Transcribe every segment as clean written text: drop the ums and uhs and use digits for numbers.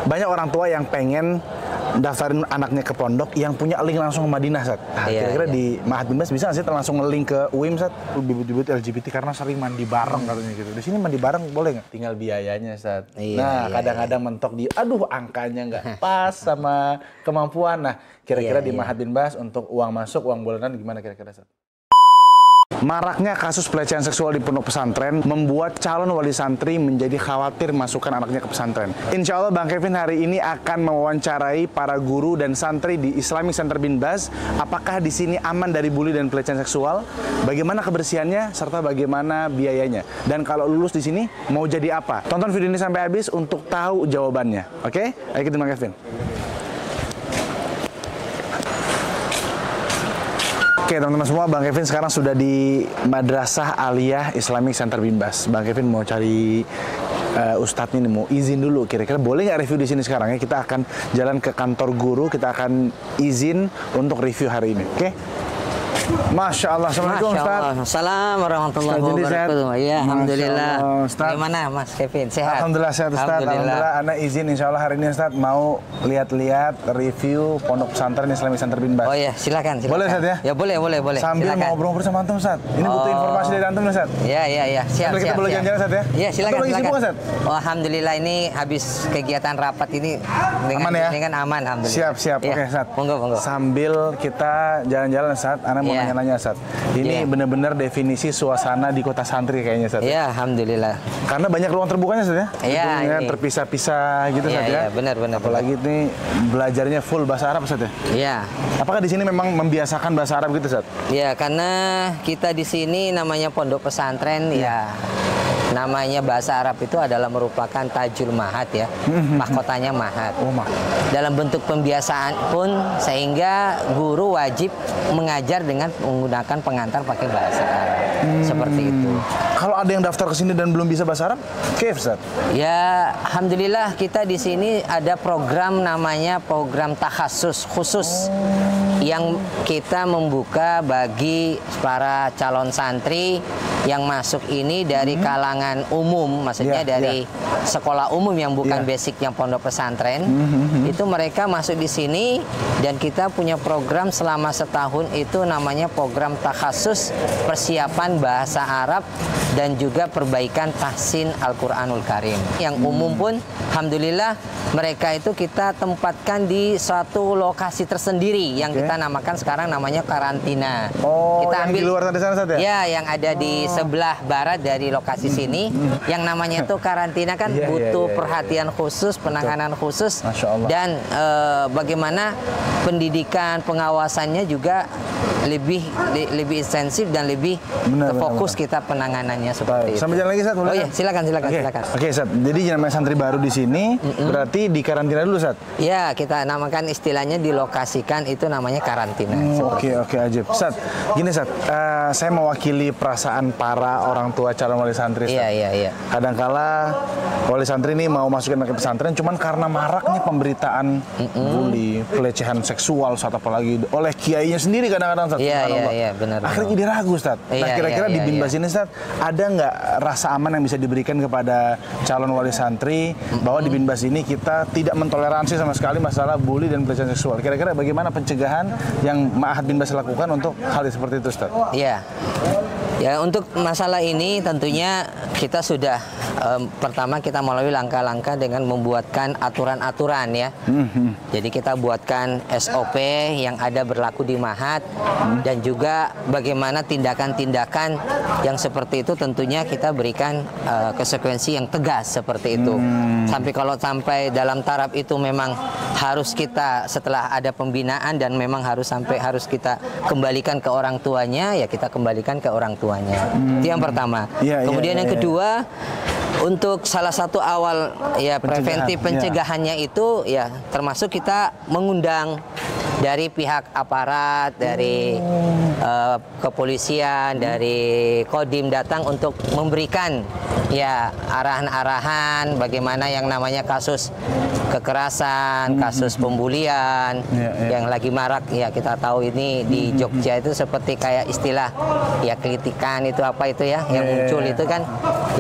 banyak orang tua yang pengen daftarin anaknya ke pondok yang punya link langsung ke Madinah, Sat. Nah, kira-kira di Ma'had bin Bas bisa nggak sih langsung nge-link ke UIM, Sat? Bibit-bibit LGBT karena sering mandi bareng katanya gitu. Di sini mandi bareng boleh nggak? Tinggal biayanya, Sat. Nah, kadang-kadang mentok di, aduh angkanya nggak pas sama kemampuan. Nah, kira-kira di Ma'had bin Bas untuk uang masuk, uang bulanan gimana kira-kira, Sat? Maraknya kasus pelecehan seksual di pondok pesantren membuat calon wali santri menjadi khawatir masukkan anaknya ke pesantren. Insya Allah Bang Kevin hari ini akan mewawancarai para guru dan santri di Islamic Center bin Bas. Apakah di sini aman dari bully dan pelecehan seksual? Bagaimana kebersihannya serta bagaimana biayanya? Dan kalau lulus di sini mau jadi apa? Tonton video ini sampai habis untuk tahu jawabannya. Oke? Ayo kita Bang Kevin. Oke teman-teman semua, Bang Kevin sekarang sudah di Madrasah Aliyah Islamic Center bin Bas. Bang Kevin mau cari ustadznya nih, mau izin dulu. Kira-kira boleh nggak review di sini sekarang ya? Kita akan jalan ke kantor guru, kita akan izin untuk review hari ini. Oke? Masya Allah, Assalamualaikum Ustaz. Assalamualaikum warahmatullahi wabarakatuh. Iya, alhamdulillah. Bagaimana Mas Kevin? Sehat? Alhamdulillah sehat Ustaz. Alhamdulillah. Ana izin insya Allah hari ini Ustaz mau lihat-lihat review pondok pesantren Islamic Center bin Bas. Oh iya, silakan. Boleh Ustaz ya? Ya boleh. Sambil mau ngobrol sama Antum Ustaz. Ini butuh informasi dari Antum Ustaz. Iya. Siap. Kita boleh jalan-jalan Ustaz ya? Iya, silakan. Lagi sibuk Ustaz? Oh, alhamdulillah ini habis kegiatan rapat ini aman ya? Dengan aman alhamdulillah. Siap. Oke Ustaz. Monggo. Sambil kita jalan-jalan Ustaz, Ana mau nanya-nanya Ustaz. Ini benar-benar definisi suasana di kota santri kayaknya, Ustaz. Iya, alhamdulillah. Karena banyak ruang terbukanya, Ustaz ya? Iya. Terpisah-pisah gitu, Ustaz ya? Iya, benar. Apalagi ini belajarnya full bahasa Arab, Ustaz ya? Iya. Apakah di sini memang membiasakan bahasa Arab gitu, Ustaz? Iya, karena kita di sini namanya pondok pesantren, ya namanya bahasa Arab itu adalah merupakan tajul mahat ya, mahkotanya mahat. Dalam bentuk pembiasaan pun sehingga guru wajib mengajar dengan menggunakan pengantar pakai bahasa Arab. Seperti itu. Kalau ada yang daftar ke sini dan belum bisa bahasa Arab, kif, Ustaz? Ya, alhamdulillah kita di sini ada program namanya program takhasus khusus yang kita membuka bagi para calon santri yang masuk ini dari kalangan umum, maksudnya dari sekolah umum yang bukan basicnya pondok pesantren. Itu mereka masuk di sini dan kita punya program selama setahun itu namanya program takhasus persiapan bahasa Arab dan juga perbaikan tahsin Al-Quranul Karim. Yang umum pun alhamdulillah mereka itu kita tempatkan di suatu lokasi tersendiri yang kita namakan sekarang namanya karantina. Oh, kita yang ambil di luar sana Ustaz ya? Ya, yang ada di sebelah barat dari lokasi sini. Yang namanya itu karantina kan butuh perhatian khusus, penanganan khusus, dan bagaimana pendidikan pengawasannya juga lebih intensif dan lebih fokus kita penanganannya seperti itu. Sampai jalan lagi, Ustaz? Oh iya, silakan. Oke, Ustaz. Jadi namanya santri baru di sini, berarti di karantina dulu, Ustaz? Ya, kita namakan istilahnya dilokasikan itu namanya karantina. Oke, ajib. Ustaz, gini Ustaz, saya mewakili perasaan para orang tua calon wali santri, Ustaz. Iya. Kadangkala wali santri ini mau masukin ke pesantren cuman karena maraknya pemberitaan bully, pelecehan seksual, Ustaz, apalagi oleh kiainya sendiri kadang-kadang, Ustaz. Iya, benar. Akhirnya jadi ragu, Ustaz. Nah, kira-kira di bin Bas ini, Ustaz, ada nggak rasa aman yang bisa diberikan kepada calon wali santri bahwa di bin Bas ini kita tidak mentoleransi sama sekali masalah bully dan pelecehan seksual? Kira-kira bagaimana pencegahan yang Ma'had bin Bas lakukan untuk hal seperti itu, Ustaz? Iya. Ya, untuk masalah ini tentunya kita sudah pertama kita melalui langkah-langkah dengan membuatkan aturan-aturan ya. Jadi kita buatkan SOP yang ada berlaku di Ma'had dan juga bagaimana tindakan-tindakan yang seperti itu tentunya kita berikan konsekuensi yang tegas seperti itu. Sampai dalam taraf itu memang harus kita setelah ada pembinaan dan memang harus kita kembalikan ke orang tuanya, ya kita kembalikan ke orang tuanya. Itu yang pertama. Kemudian yang kedua, untuk salah satu awal ya preventif pencegahannya itu ya termasuk kita mengundang dari pihak aparat, dari kepolisian, dari Kodim datang untuk memberikan ya arahan-arahan bagaimana yang namanya kasus kekerasan, kasus pembulian yang lagi marak. Ya kita tahu ini di Jogja itu seperti kayak istilah ya kritikan itu apa itu ya yang muncul itu kan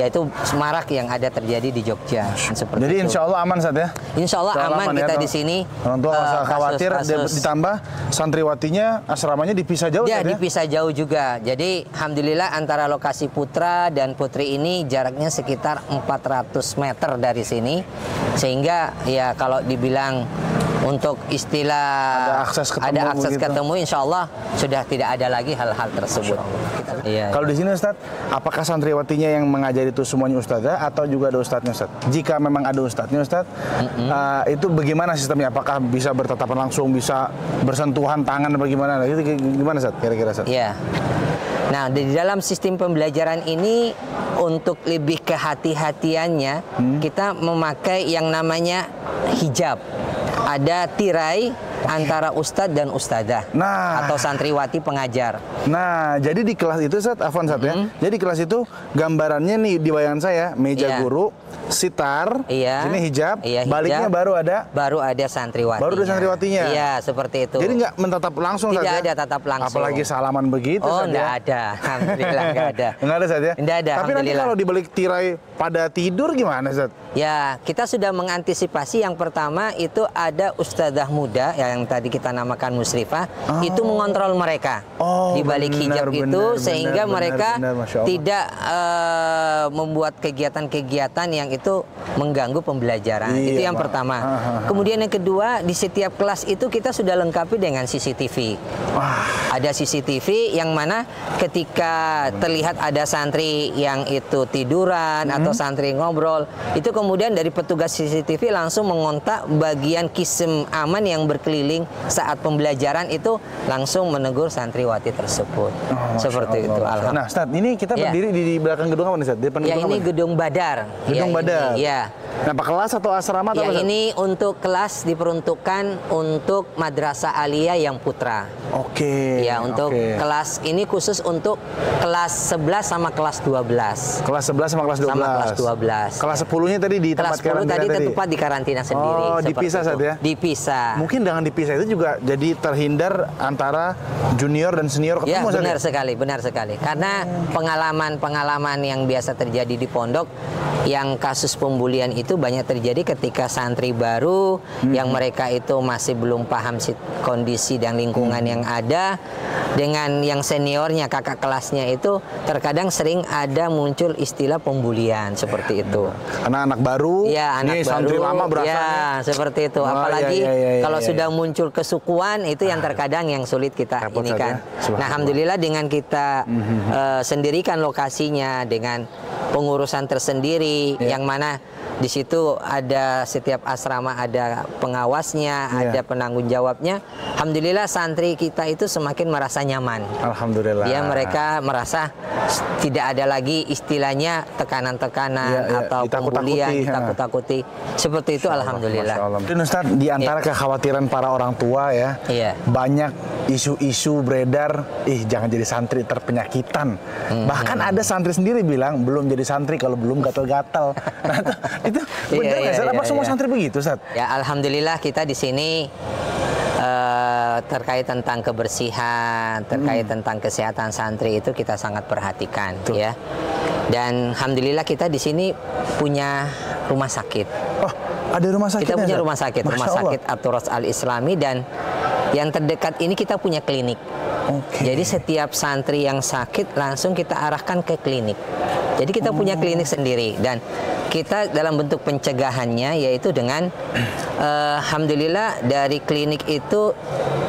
ya itu marak yang ada terjadi di Jogja. Seperti jadi itu. insya Allah aman Sat ya? Insya Allah aman kita ya, di sini. Orang tua nggak usah khawatir, ditambah santriwatinya asramanya dipisah jauh ya? Ya? Dipisah jauh juga. Jadi alhamdulillah antara lokasi putra dan putri ini jaraknya sekitar 400 meter dari sini. Sehingga ya kalau dibilang untuk istilah ada akses ketemu insya Allah sudah tidak ada lagi hal-hal tersebut. Kalau di sini Ustadz, apakah santriwatinya yang mengajar itu semuanya ustazah atau juga ada ustadznya Ustadz? Jika memang ada ustadznya Ustadz, itu bagaimana sistemnya? Apakah bisa bertatapan langsung, bisa bersentuhan tangan, bagaimana? Itu gimana Ustadz kira-kira Ustadz? Iya. Nah, di dalam sistem pembelajaran ini untuk lebih kehati-hatiannya kita memakai yang namanya hijab. Ada tirai antara ustadz dan ustadzah atau santriwati pengajar. Nah, jadi di kelas itu Ustadz, Afwan Ustadz ya. Jadi di kelas itu gambarannya nih di bayangan saya, meja guru, sitar, sini hijab, baliknya baru ada santriwatinya. Baru ada santriwatinya. Iya, seperti itu. Jadi nggak mentatap langsung Tidak saja. Tidak ada tatap langsung. Apalagi salaman begitu. Oh, Ustadz, nggak ada. Alhamdulillah nggak ada. Nggak ada saja. Nggak ada. Tapi nanti kalau di balik tirai pada tidur gimana Ustadz? Ya, kita sudah mengantisipasi. Yang pertama itu ada ustadzah muda yang tadi kita namakan musyrifah, itu mengontrol mereka di balik hijab itu sehingga mereka tidak membuat kegiatan-kegiatan yang itu mengganggu pembelajaran. Itu yang pertama. Kemudian yang kedua, di setiap kelas itu kita sudah lengkapi dengan CCTV. Ada CCTV yang mana ketika terlihat ada santri yang itu tiduran atau santri ngobrol, itu kemudian dari petugas CCTV langsung mengontak bagian kisem aman yang berkeliling saat pembelajaran itu langsung menegur santriwati tersebut. Seperti itu. Nah, Ustadz, ini kita berdiri di belakang gedung apa nih, Ustadz? Ya, ini gedung Badar. Gedung Badar. Iya. Nah, apa kelas atau asrama atau apa? Ini untuk kelas diperuntukkan untuk madrasah aliyah yang putra. Oke. Ya, untuk kelas ini khusus untuk kelas 11 sama kelas 12. Kelas 11 sama kelas 12. Sama kelas 12. Kelas 10-nya tadi di tempat karantina tadi tempat di karantina sendiri. Oh, dipisah saja ya? Dipisah. Mungkin dengan dipisah itu juga jadi terhindar antara junior dan senior ketemu. Ya, benar sekali, benar sekali. Karena pengalaman-pengalaman yang biasa terjadi di pondok, yang kasus pembulian itu banyak terjadi ketika santri baru yang mereka itu masih belum paham kondisi dan lingkungan yang ada, dengan yang seniornya, kakak kelasnya itu terkadang sering ada muncul istilah pembulian seperti itu. Karena anak baru, anak baru, santri lama berasa. Ya, seperti itu. Apalagi kalau sudah muncul kesukuan itu yang terkadang yang sulit kita ini kan. Nah, alhamdulillah dengan kita sendirikan lokasinya dengan pengurusan tersendiri yang mana di situ ada setiap asrama ada pengawasnya, ada penanggung jawabnya. Alhamdulillah santri kita itu semakin merasa nyaman. Alhamdulillah. Ya, mereka merasa tidak ada lagi istilahnya tekanan-tekanan atau pembulian, ditakut-takuti. Seperti itu alhamdulillah. Dan Ustadz, di antara kekhawatiran para orang tua ya, banyak isu-isu beredar, jangan jadi santri terpenyakitan. Bahkan ada santri sendiri bilang belum jadi santri kalau belum gatal-gatal. Nah, itu benar nggak, Ustadz? Apa semua santri begitu, Ustadz? Ya, alhamdulillah kita di sini terkait tentang kebersihan, terkait tentang kesehatan santri itu kita sangat perhatikan, ya. Dan alhamdulillah kita di sini punya rumah sakit. Oh, ada rumah sakit. Kita punya rumah sakit, Rumah Sakit At-Turas Al-Islami, dan yang terdekat ini kita punya klinik. Jadi setiap santri yang sakit langsung kita arahkan ke klinik. Jadi kita punya klinik sendiri, dan kita dalam bentuk pencegahannya yaitu dengan alhamdulillah dari klinik itu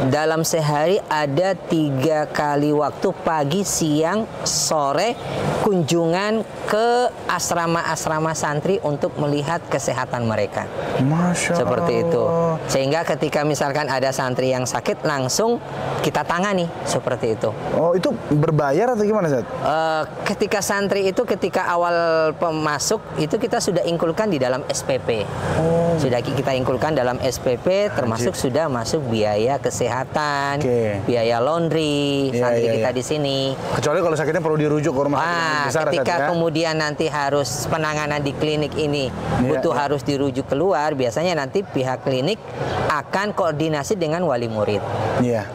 dalam sehari ada 3 kali waktu, pagi, siang, sore, kunjungan ke asrama-asrama santri untuk melihat kesehatan mereka. Masya Allah. Seperti itu. Sehingga ketika misalkan ada santri yang sakit langsung kita tangani seperti itu. Oh, itu berbayar atau gimana, Zat? Ketika santri itu ketika awal masuk itu kita sudah inkulkan di dalam SPP. Sudah kita inkulkan dalam SPP, termasuk sudah masuk biaya kesehatan, biaya laundry, santri kita di sini. Kecuali kalau sakitnya perlu dirujuk ke rumah sakit besar. Ketika kemudian nanti harus penanganan di klinik ini butuh harus dirujuk keluar, biasanya nanti pihak klinik akan koordinasi dengan wali murid.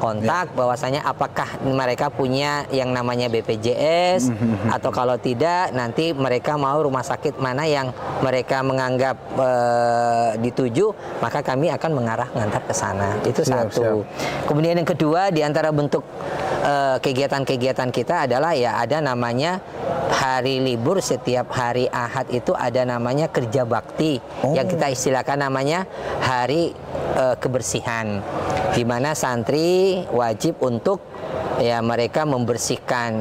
Kontak bahwasanya apakah mereka punya yang namanya BPJS atau kalau tidak nanti mereka mau rumah sakit mana yang mereka menganggap dituju, maka kami akan ngantar ke sana. Itu satu. Kemudian yang kedua, di antara bentuk kegiatan-kegiatan kita adalah ya ada namanya hari libur. Setiap hari Ahad itu ada namanya kerja bakti yang kita istilahkan namanya hari kebersihan, di mana santri wajib untuk ya mereka membersihkan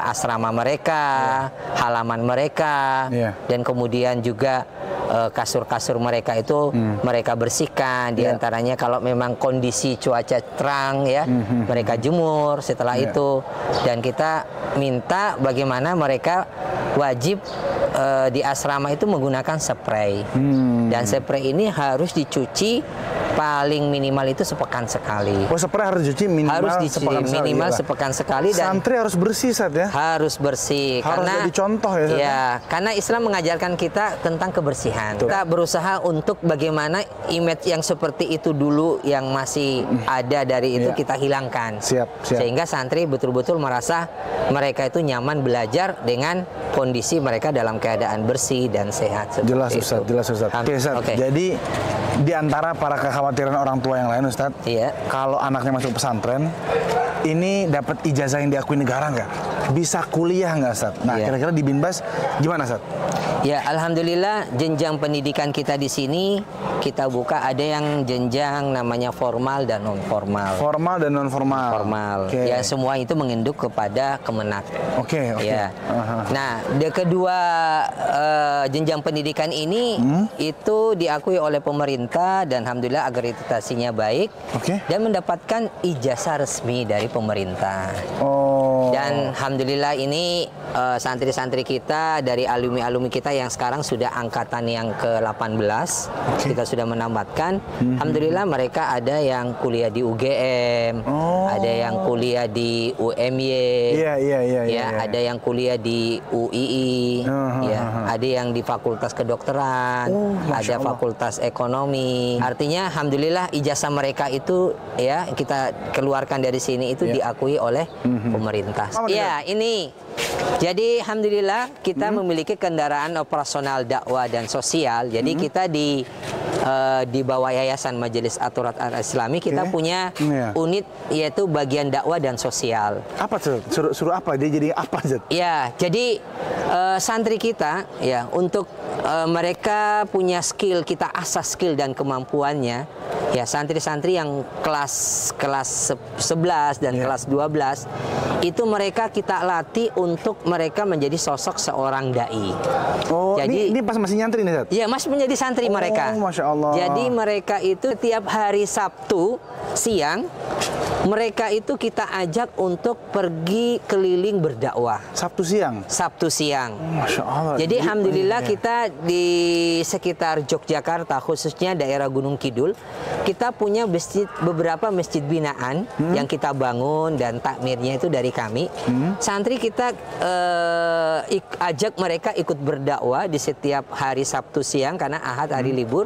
asrama mereka, halaman mereka, dan kemudian juga kasur-kasur mereka itu mereka bersihkan. Di antaranya kalau memang kondisi cuaca terang ya, mereka jemur setelah itu. Dan kita minta bagaimana mereka wajib di asrama itu menggunakan spray. Dan spray ini harus dicuci paling minimal itu sepekan sekali. Oh, spray harus dicuci minimal sepekan sekali. Dan santri harus bersih, Sat, ya? Harus bersih. Harus karena jadi contoh ya, Sat? Ya, karena Islam mengajarkan kita tentang kebersihan. Kita berusaha untuk bagaimana image yang seperti itu dulu yang masih ada dari itu kita hilangkan. Sehingga santri betul-betul merasa mereka itu nyaman belajar dengan kondisi mereka dalam keadaan bersih dan sehat. Jelas, Ustaz. Jelas, Ustaz. Oke, Ustaz. Jadi di antara para kekhawatiran orang tua yang lain, Ustaz, kalau anaknya masuk pesantren, ini dapat ijazah yang diakui negara nggak? Bisa kuliah nggak, Ustaz? Nah, kira-kira di Binbas gimana, Ustaz? Ya, alhamdulillah jenjang pendidikan kita di sini kita buka ada yang jenjang namanya formal dan non formal. Formal dan non formal. Formal. Ya, semua itu menginduk kepada Kemenak. Ya. Nah, kedua jenjang pendidikan ini itu diakui oleh pemerintah dan alhamdulillah akreditasinya baik dan mendapatkan ijazah resmi dari pemerintah. Dan alhamdulillah ini santri-santri kita dari alumni-alumni kita yang sekarang sudah angkatan yang ke-18 kita sudah menambahkan. Alhamdulillah mereka ada yang kuliah di UGM, ada yang kuliah di UMY, ada yang kuliah di UII, ada yang di Fakultas Kedokteran, ada Fakultas Ekonomi. Artinya alhamdulillah ijazah mereka itu ya kita keluarkan dari sini itu diakui oleh pemerintah. Ya, ini. Jadi alhamdulillah kita memiliki kendaraan operasional dakwah dan sosial. Jadi kita di bawah Yayasan Majelis Aturat Al-Islami kita punya unit yaitu bagian dakwah dan sosial. Apa tuh? Suruh apa? Dia jadi apa, Zat? Ya, jadi santri kita ya untuk mereka punya skill, kita asah skill dan kemampuannya. Ya, santri-santri yang kelas 11 dan kelas 12 itu mereka kita latih untuk mereka menjadi sosok seorang dai. Jadi ini pas masih nyantri nih, Zat? Iya, masih menjadi santri mereka. Masya Allah. Jadi mereka itu tiap hari Sabtu siang mereka itu kita ajak untuk pergi keliling berdakwah. Sabtu siang? Sabtu siang. Masya Allah. Jadi alhamdulillah kita di sekitar Yogyakarta, khususnya daerah Gunung Kidul, kita punya beberapa masjid binaan yang kita bangun dan takmirnya itu dari kami. Santri kita ajak mereka ikut berdakwah di setiap hari Sabtu siang karena Ahad hari libur.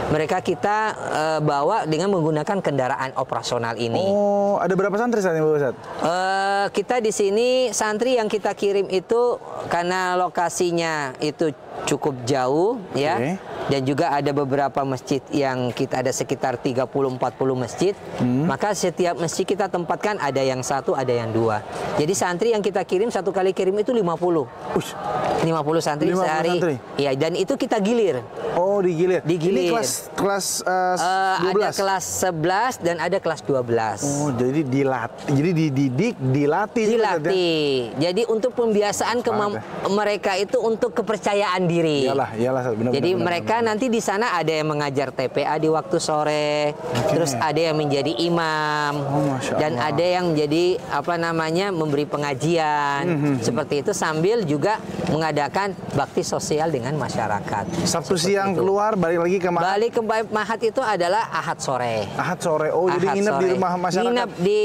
Mereka kita bawa dengan menggunakan kendaraan operasional ini. Ada berapa santri saat ini, Bu Ustaz? Kita di sini santri yang kita kirim itu karena lokasinya itu cukup jauh ya. Dan juga ada beberapa masjid yang kita ada sekitar 30-40 masjid. Maka setiap masjid kita tempatkan ada yang satu, ada yang dua. Jadi santri yang kita kirim satu kali kirim itu 50. 50 santri sehari. Iya, dan itu kita gilir. Oh, digilir. Digilir. Ini kelas 12. Ada kelas 11 dan ada kelas 12. Oh, jadi dilatih. Jadi dididik, dilatih. Jadi untuk pembiasaan mereka itu untuk kepercayaan mandiri. Iyalah, benar. Jadi mereka nanti di sana ada yang mengajar TPA di waktu sore, terus ada yang menjadi imam, dan ada yang menjadi memberi pengajian seperti itu sambil juga mengadakan bakti sosial dengan masyarakat. Sabtu siang keluar, balik lagi ke Mahat. Balik ke Mahat itu adalah Ahad sore. Ahad sore. Oh, jadi nginep di rumah masyarakat. Nginep di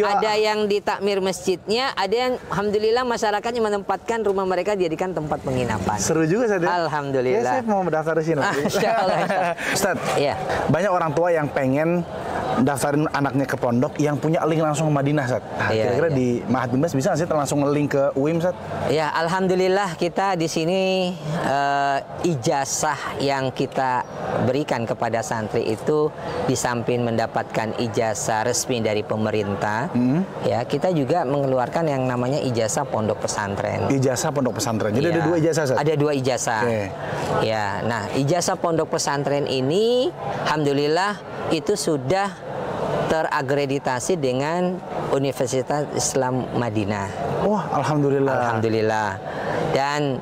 ada yang di takmir masjidnya, ada yang alhamdulillah masyarakatnya menempatkan rumah mereka dijadikan tempat penginapan. Seru juga saya. Alhamdulillah. Ya, saya mau mendaftar di sini. Ustaz, iya. Banyak orang tua yang pengen daftarin anaknya ke pondok yang punya link langsung ke Madinah, Ustaz. Kira-kira di Mahat Bin Bas bisa nggak sih langsung nge-link ke UIM, Ustaz? Ya, alhamdulillah kita di sini ijazah yang kita berikan kepada santri itu di samping mendapatkan ijazah resmi dari pemerintah, ya kita juga mengeluarkan yang namanya ijazah pondok pesantren. Ijazah pondok pesantren. Jadi ada 2 ijazah, Ustaz? Ada 2 ijazah. Ya, nah ijazah pondok pesantren ini, alhamdulillah itu sudah terakreditasi dengan Universitas Islam Madinah. Wah, alhamdulillah. Alhamdulillah. Dan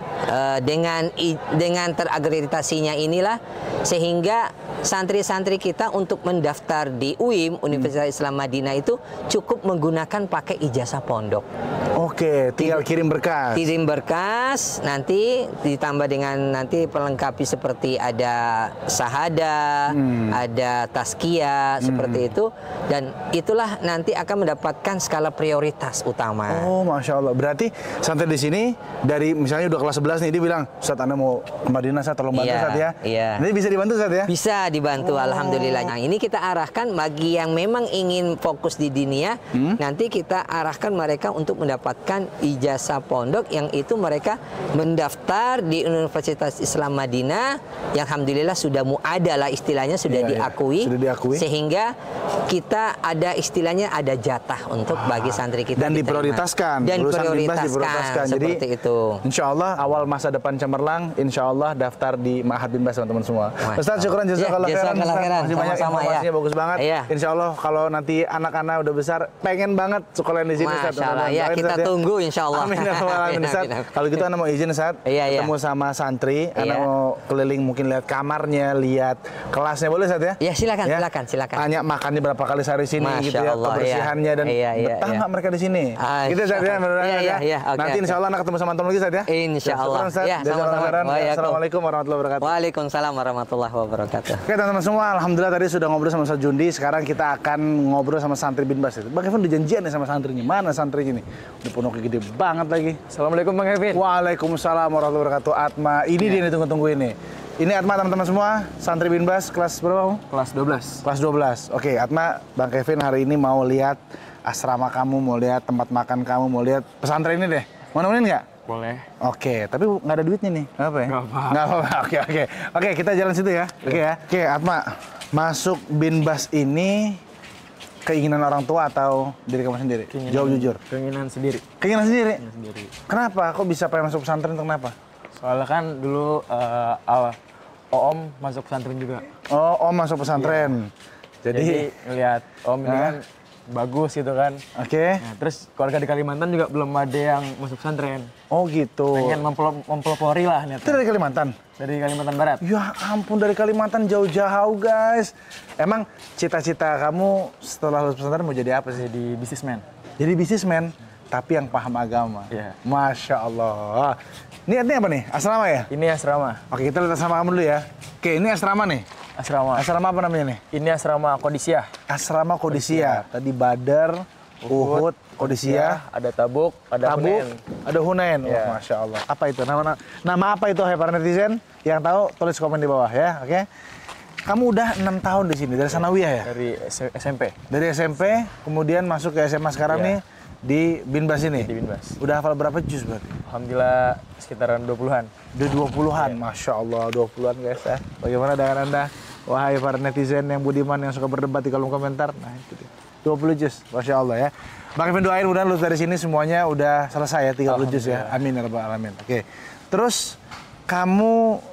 dengan terakreditasinya inilah sehingga santri-santri kita untuk mendaftar di UIM Universitas Islam Madinah itu cukup menggunakan pakai ijazah pondok. Oke, tinggal kirim berkas. Kirim berkas, nanti ditambah dengan nanti pelengkapi seperti ada sahada, ada tazkiyah seperti itu, dan itulah nanti akan mendapatkan skala prioritas utama. Oh, Masya Allah. Berarti santri di sini dari misalnya udah kelas 11 nih, dia bilang, Ustaz, Anda mau ke Madinah, Ustaz, tolong bantu, Ustaz, ya? Iya. Nanti bisa dibantu, Ustaz, ya? Bisa dibantu, alhamdulillah. Nah, ini kita arahkan bagi yang memang ingin fokus di dinia, nanti kita arahkan mereka untuk mendapatkan ijazah pondok yang itu mereka mendaftar di Universitas Islam Madinah yang alhamdulillah sudah mu'adalah istilahnya, sudah diakui, sehingga kita ada istilahnya ada jatah untuk bagi santri kita. Dan diprioritaskan. Dan diprioritaskan seperti jadi, itu. Insya Allah awal masa depan cemerlang, insya Allah daftar di Mahat Bin Bas, teman-teman semua. Ustaz, syukuran jazakallah khairan. Masih banyak informasinya bagus banget. Insya Allah kalau nanti anak-anak udah besar pengen banget sekolah di sini, Ustaz. Masya Allah, ya kita tunggu insya Allah. Amin, amin, Ustaz. Kalau gitu Anda mau izin, Ustaz, ketemu sama santri, Anda mau keliling mungkin lihat kamarnya, lihat kelasnya, boleh, Ustaz, ya? Ya, silakan. Tanya makannya berapa kali sehari sini, gitu ya, kebersihannya, dan betah nggak mereka di sini? Gitu, Ustaz, ya? Nanti insya Allah anak ketemu sama teman lagi, Ustaz, ya? Insya Allah. Ya, sama-sama. Assalamualaikum warahmatullahi wabarakatuh. Waalaikumsalam warahmatullahi wabarakatuh. Oke, teman-teman semua, alhamdulillah tadi sudah ngobrol sama Ustaz Jundi. Sekarang kita akan ngobrol sama santri Bin Bas. Bang Kevin udah janjian nih sama santrinya. Mana santrinya nih? Udah pondoknya gede banget lagi. Assalamualaikum Bang Kevin. Waalaikumsalam warahmatullahi wabarakatuh. Atma, ini dia nih tunggu-tunggu ini. Ini Atma, teman-teman semua, santri Bin Bas kelas berapa? Kelas 12. Kelas 12. Oke, Atma, Bang Kevin hari ini mau lihat asrama kamu, mau lihat tempat makan kamu, mau lihat pesantren ini deh. Mau nemenin nggak? Boleh. Oke, tapi nggak ada duitnya nih. Nggak apa ya? Nggak apa. Oke, kita jalan situ ya. Oke ya. Oke, Atma, masuk Bin Bas ini keinginan orang tua atau diri kamu sendiri? Jawab jujur. Keinginan sendiri. Keinginan sendiri? Keinginan sendiri. Kenapa? Kok bisa pengen masuk pesantren? Kenapa? Soalnya kan dulu Om masuk pesantren juga. Oh, Om masuk pesantren. Jadi ngeliat Om ini kan bagus gitu kan. Oke. Nah, terus keluarga di Kalimantan juga belum ada yang masuk pesantren. Oh gitu. Pengen mempelopori lah niatnya. Itu dari Kalimantan? Dari Kalimantan Barat. Ya ampun, dari Kalimantan jauh-jauh, guys. Emang cita-cita kamu setelah lulus pesantren mau jadi apa sih? Jadi bisnismen. Jadi bisnismen, tapi yang paham agama. Iya. Masya Allah. Ini apa nih? Asrama ya? Ini asrama. Oke, kita lihat asrama kamu dulu ya. Oke, ini asrama nih. Asrama. Asrama apa namanya nih? Ini asrama Qadisiyah. Asrama Qadisiyah. Tadi Badar, Uhud, Qadisiyah, ada Tabuk, ada Hunain. Ada Hunain. Yeah. Oh, Masya Allah. Apa itu? Nama apa itu, hai para netizen? Yang tahu tulis komen di bawah ya. Oke. Kamu udah 6 tahun di sini dari sanawiyah ya? Dari SMP. Dari SMP, kemudian masuk ke SMA sekarang nih di Bin Bas ini. Di Bin Bas. Udah hafal berapa juz berarti? Alhamdulillah sekitaran 20-an. Udah 20-an. Masya Allah, 20-an guys ya. Bagaimana dengan Anda? Wahai para netizen yang budiman yang suka berdebat di kolom komentar. Nah itu dia. 20 juz. Masya Allah ya. Bang Kevin doain mudah-mudahan lulus dari sini semuanya udah selesai ya, 30 juz ya. Amin ya rabbal alamin. Oke. Terus kamu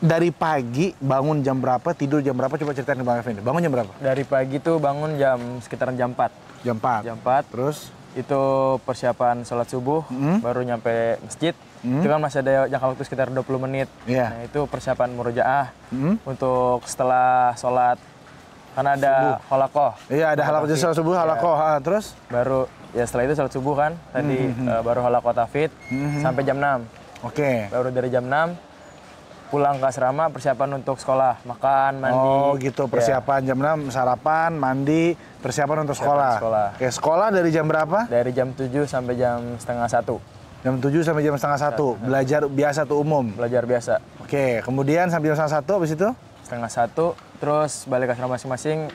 dari pagi bangun jam berapa, tidur jam berapa? Coba ceritain ke Bang Kevin. Bangun jam berapa? Dari pagi tuh bangun sekitaran jam 4. Jam 4. Jam 4. Terus? itu persiapan sholat subuh, baru nyampe masjid. Itu kan masih ada jangka waktu sekitar 20 menit. Iya. Nah, itu persiapan murojaah untuk setelah sholat. Karena ada halakoh. Iya, ada halakoh sholat subuh, halakoh. Terus? Baru, ya setelah itu sholat subuh kan. Tadi baru halakoh tafid sampai jam 6. Oke. Baru dari jam 6 pulang ke asrama, persiapan untuk sekolah, makan, mandi. Oh gitu, persiapan jam 6, sarapan, mandi, persiapan untuk sekolah. Oke, sekolah dari jam berapa? Dari jam 7 sampai jam setengah 1. Jam 7 sampai jam setengah 1, belajar biasa tuh umum? Belajar biasa. Oke, kemudian sampai jam setengah 1, habis itu? Setengah 1, terus balik ke asrama masing-masing,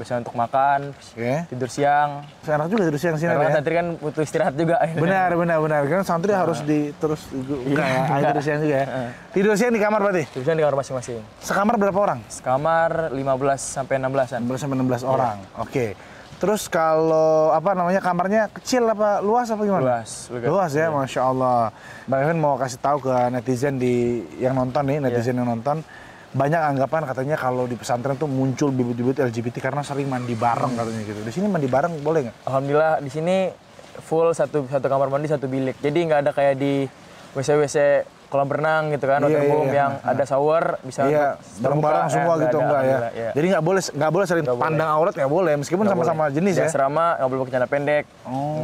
biasa untuk makan, tidur siang. Enak juga tidur siang sini Karena ya? santri kan butuh istirahat juga. Benar. Karena santri harus tidur siang juga ya. Tidur siang di kamar berarti? Tidur siang di kamar masing-masing. Sekamar berapa orang? Sekamar 15 sampai 16-an. 15 sampai 16 orang. Oke. Terus kalau kamarnya kecil apa luas apa gimana? Luas ya, Masya Allah. Bang Kevin mau kasih tahu ke netizen yang nonton nih, netizen yang nonton. Banyak anggapan katanya kalau di pesantren tuh muncul bibit-bibit LGBT karena sering mandi bareng katanya gitu. Di sini mandi bareng boleh nggak? Alhamdulillah di sini full satu kamar mandi, satu bilik. Jadi nggak ada kayak di WC kolam renang gitu kan, waterboom yang ada shower bisa bareng-bareng semua gitu enggak ya. Jadi nggak boleh sering pandang aurat, nggak boleh meskipun sama-sama jenis ya. Di asrama nggak boleh pakai celana pendek.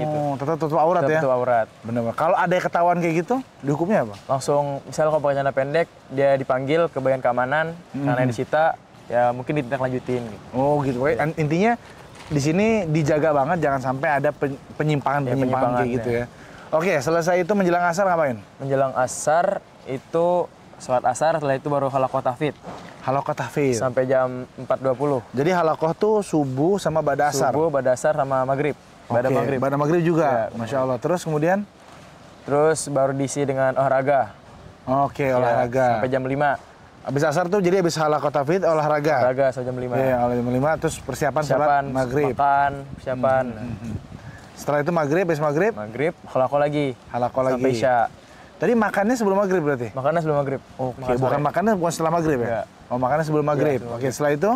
Gitu. Tetap tutup aurat ya. Tutup aurat. Benar. Kalau ada yang ketahuan kayak gitu, dihukumnya apa? Langsung misalnya kalau pakai celana pendek, dia dipanggil ke bagian keamanan, karena disita, ya mungkin ditindaklanjutin. Gitu. Oh gitu. Intinya di sini dijaga banget, jangan sampai ada penyimpangan kayak gitu ya. Oke, selesai itu menjelang asar ngapain? Menjelang asar itu sholat asar, setelah itu baru halakoh tahfidz. Halakoh tahfidz. Sampai jam 4.20. Jadi halakoh tuh subuh sama ba'da asar? Subuh, ba'da asar sama maghrib. Ba'da maghrib juga? Ya, Masya Allah. Terus kemudian? Terus baru diisi dengan olahraga. Oke, olahraga. Sampai jam 5. Habis asar tuh jadi habis halakoh tahfidz olahraga? Olahraga sampai jam 5. Iya, jam 5 terus persiapan sholat maghrib. Makan, persiapan. Setelah itu maghrib, habis maghrib? Maghrib, halakoh lagi. Halakoh lagi. Sampai isya. Tadi makannya sebelum maghrib berarti? Makannya sebelum maghrib. Oke, bukan setelah maghrib ya? Oh, makannya sebelum maghrib. Oke, setelah itu?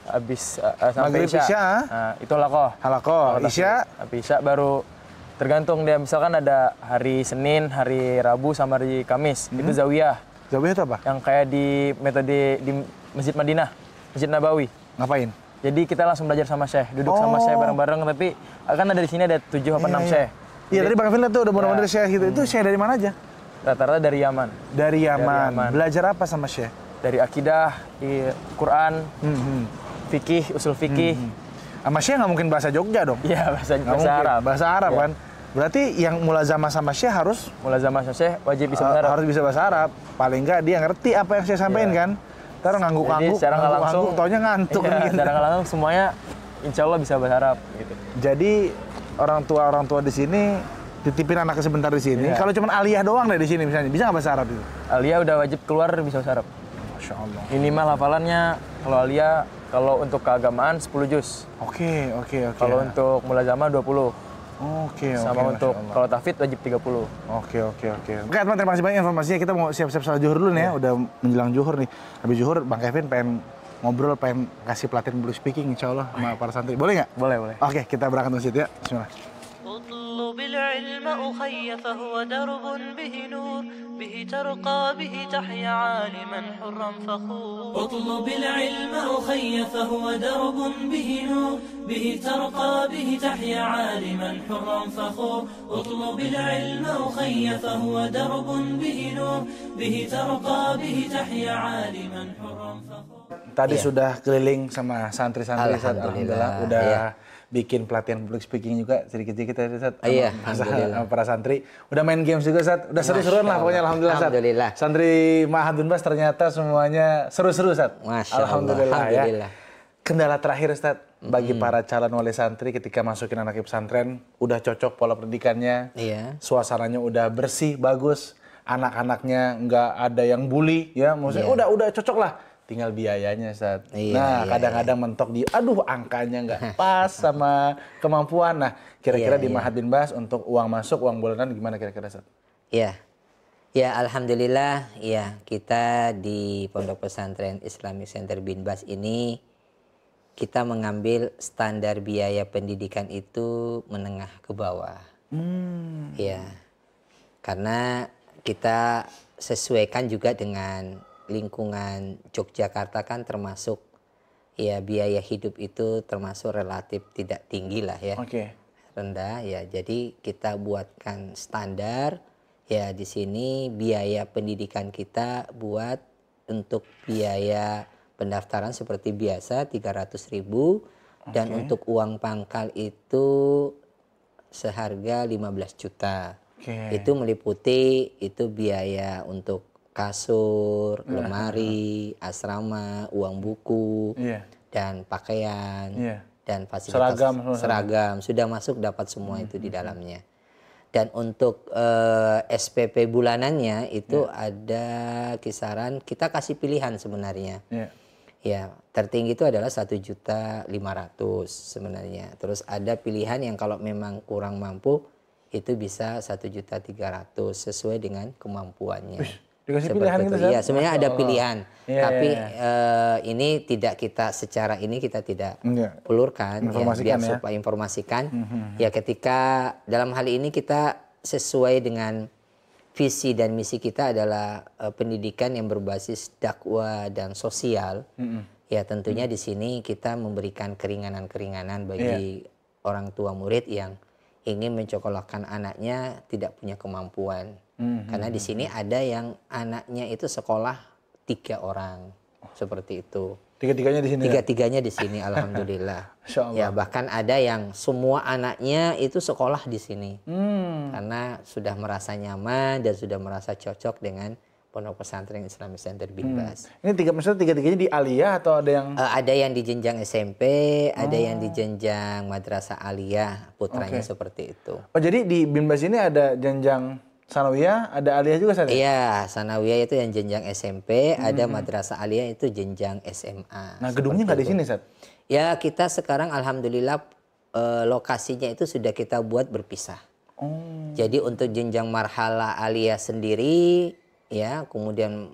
Habis sampai maghrib isya. Nah, itu halakoh. Halakoh. Isya? Habis isya baru tergantung dia, misalkan ada hari Senin, hari Rabu sama hari Kamis. Itu zawiyah. Zawiyah itu apa? Yang kayak di metode di Masjid Madinah, Masjid Nabawi. Ngapain? Jadi kita langsung belajar sama Syekh, duduk sama Syekh bareng-bareng, tapi kan ada di sini ada 7 atau 6 Syekh. Iya, tadi Bang Kevin lihat tuh udah bener-bener Syekh gitu. Itu Syekh dari mana aja? Rata-rata dari Yaman. Dari Yaman. Belajar apa sama Syekh? Dari akidah, Quran, fikih, usul fikih. Sama Syekh nggak mungkin bahasa Jogja dong? Iya, bahasa Arab. Bahasa Arab kan? Berarti yang mulazamah sama Syekh harus? Mulazamah sama Syekh wajib bisa bahasa Arab. Harus bisa bahasa Arab. Paling nggak dia ngerti apa yang saya sampaikan kan? Ntar ngangguk-ngangguk, secara nggak langsung, taunya ngantuk. Iya, gitu. secara nggak langsung semuanya insya Allah bisa bahasa Arab. Gitu. Jadi orang tua di sini titipin anaknya sebentar di sini. Iya. Kalau cuma aliyah doang deh di sini misalnya, bisa nggak bahasa Arab itu? Aliyah udah wajib keluar bisa bahasa Arab. Masya Allah. Minimal hafalannya kalau aliyah, kalau untuk keagamaan 10 juz. Oke. Kalau untuk mulazamah 20. Oke. Sama untuk kalau tahfidz wajib 30. Oke. Oke, teman, terima kasih banyak informasinya. Kita mau siap-siap salat zuhur dulu nih ya. Udah menjelang zuhur nih. Habis zuhur, Bang Kevin pengen ngobrol, pengen kasih pelatihan public speaking insya Allah sama para santri. Boleh nggak? Boleh. Oke, kita berangkat masjid ya. Bismillah. اطلب العلم أخي فهو درب به نور به ترقى به تحيا عالما حرا فخور اطلب العلم أخي فهو درب به نور به ترقى به تحيا عالما حرا فخور اطلب العلم أخي فهو درب به نور به ترقى به تحيا عالما حرا فخور. Tadi sudah keliling sama santri-santri, Alhamdulillah. Udah bikin pelatihan public speaking juga sedikit-sedikit ya, Ustaz. Sama para santri. Udah main games juga, Ustaz. Udah seru-seruan lah pokoknya, Alhamdulillah, Ustaz. Alhamdulillah. Santri Ma'had Bin Bas ternyata semuanya seru-seru, Ustaz. Alhamdulillah ya. Kendala terakhir, Ustaz, bagi para calon wali santri ketika masukin anak pesantren, udah cocok pola pendidikannya, suasananya udah bersih, bagus, anak-anaknya nggak ada yang bully, ya, maksudnya udah cocok lah. Tinggal biayanya, Ustaz. Kadang-kadang mentok di, aduh angkanya nggak pas sama kemampuan. Nah, kira-kira di Ma'had Bin Bas untuk uang masuk, uang bulanan gimana kira-kira, Ustaz? Ya, alhamdulillah, ya kita di Pondok Pesantren Islamic Center Bin Bas ini kita mengambil standar biaya pendidikan itu menengah ke bawah. Ya, karena kita sesuaikan juga dengan lingkungan Yogyakarta kan termasuk ya biaya hidup itu termasuk relatif tidak tinggi lah ya. Rendah ya. Jadi kita buatkan standar ya di sini biaya pendidikan kita buat untuk biaya pendaftaran seperti biasa 300.000 dan untuk uang pangkal itu seharga 15 juta. Itu meliputi itu biaya untuk kasur, lemari, asrama, uang buku, dan pakaian, dan fasilitas seragam. Sudah masuk dapat semua itu di dalamnya. Dan untuk SPP bulanannya itu ada kisaran, kita kasih pilihan sebenarnya. Ya, tertinggi itu adalah 1.500.000 sebenarnya. Terus ada pilihan yang kalau memang kurang mampu itu bisa 1.300.000 sesuai dengan kemampuannya. Dikasih pilihan gitu, iya, sebenarnya ada pilihan. Tapi ini tidak kita secara ini kita tidak ulurkan ya, biar supaya informasikan. Ya, ketika dalam hal ini kita sesuai dengan visi dan misi kita adalah pendidikan yang berbasis dakwah dan sosial. Ya, tentunya di sini kita memberikan keringanan-keringanan bagi orang tua murid yang ingin mencokolahkan anaknya tidak punya kemampuan. Karena di sini ada yang anaknya itu sekolah 3 orang. Seperti itu. Tiga-tiganya di sini? Tiga-tiganya di sini, alhamdulillah. Ya, bahkan ada yang semua anaknya itu sekolah di sini. Karena sudah merasa nyaman dan sudah merasa cocok dengan Pondok Pesantren Islamic Center Binbas. Ini tiga-tiganya di Aliyah atau ada yang? Ada yang di jenjang SMP, ada yang di jenjang Madrasah Aliyah, putranya seperti itu. Oh, jadi di Binbas ini ada jenjang Sanawiyah, ada Aliyah juga saja? Iya, Sanawiyah itu yang jenjang SMP, ada Madrasah Aliyah itu jenjang SMA. Nah, gedungnya nggak di sini, Sat? Ya, kita sekarang alhamdulillah lokasinya itu sudah kita buat berpisah. Jadi untuk jenjang marhala Aliyah sendiri, ya, kemudian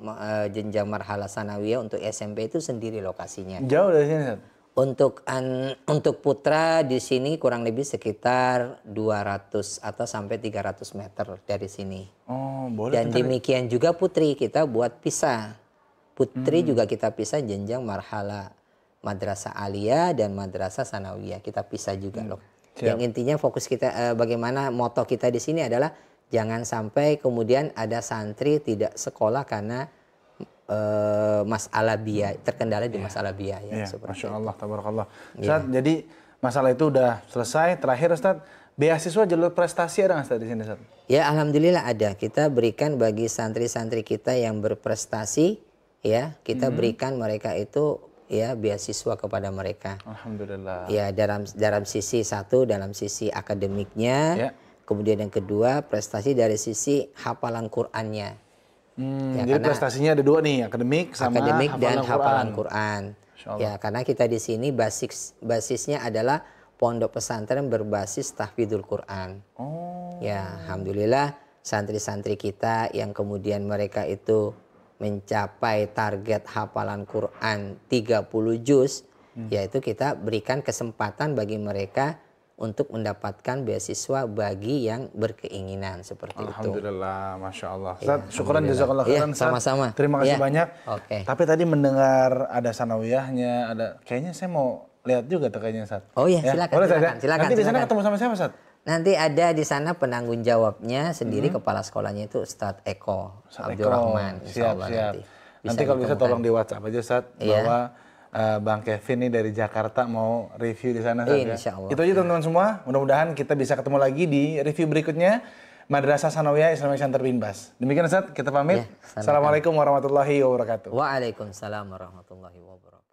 jenjang marhala Sanawiyah untuk SMP itu sendiri lokasinya. Jauh dari sini, Sat? Untuk putra di sini kurang lebih sekitar 200 atau sampai 300 meter dari sini. Oh, boleh. Dan demikian juga putri kita buat pisah. Putri juga kita pisah jenjang marhala Madrasah Aliyah dan Madrasah Sanawiyah. Kita pisah juga loh. Yang intinya fokus kita bagaimana moto kita di sini adalah jangan sampai kemudian ada santri tidak sekolah karena masalah biaya, terkendala di masalah biaya. Masya Allah, tabarakallah. Ustaz, jadi masalah itu udah selesai. Terakhir Ustaz, beasiswa jalur prestasi ada nggak Ustaz di sini Ustaz? Ya, alhamdulillah ada. Kita berikan bagi santri-santri kita yang berprestasi, ya kita berikan mereka itu ya beasiswa kepada mereka. Alhamdulillah. Ya, dalam sisi satu dalam sisi akademiknya, kemudian yang kedua prestasi dari sisi hafalan Qur'annya. Ya, jadi prestasinya ada 2 nih, akademik sama dan hafalan Quran. Ya, karena kita di sini basisnya adalah pondok pesantren berbasis tahfidzul Quran. Ya, alhamdulillah santri-santri kita yang kemudian mereka itu mencapai target hafalan Quran 30 juz, yaitu kita berikan kesempatan bagi mereka untuk mendapatkan beasiswa bagi yang berkeinginan seperti itu. Alhamdulillah, Masya Allah. Ustaz, syukuran jazakallah khairan. Sama-sama. Terima kasih banyak. Tapi tadi mendengar ada sanawiyahnya, ada kayaknya saya mau lihat juga tuh kayaknya Ustaz. Oh iya, silakan. Nanti di sana ketemu sama siapa Ustaz? Nanti ada di sana penanggung jawabnya sendiri kepala sekolahnya itu Ustadz Eko Abdurrahman. Siap. Nanti kalau bisa tolong di WhatsApp aja Ustaz bahwa Bang Kevin nih dari Jakarta mau review di sana. Insya Allah. Itu aja teman-teman semua. Mudah-mudahan kita bisa ketemu lagi di review berikutnya. Madrasah Sanawiyah Islamic Center Binbas. Demikian Ustaz, kita pamit. Assalamualaikum warahmatullahi wabarakatuh. Waalaikumsalam warahmatullahi wabarakatuh.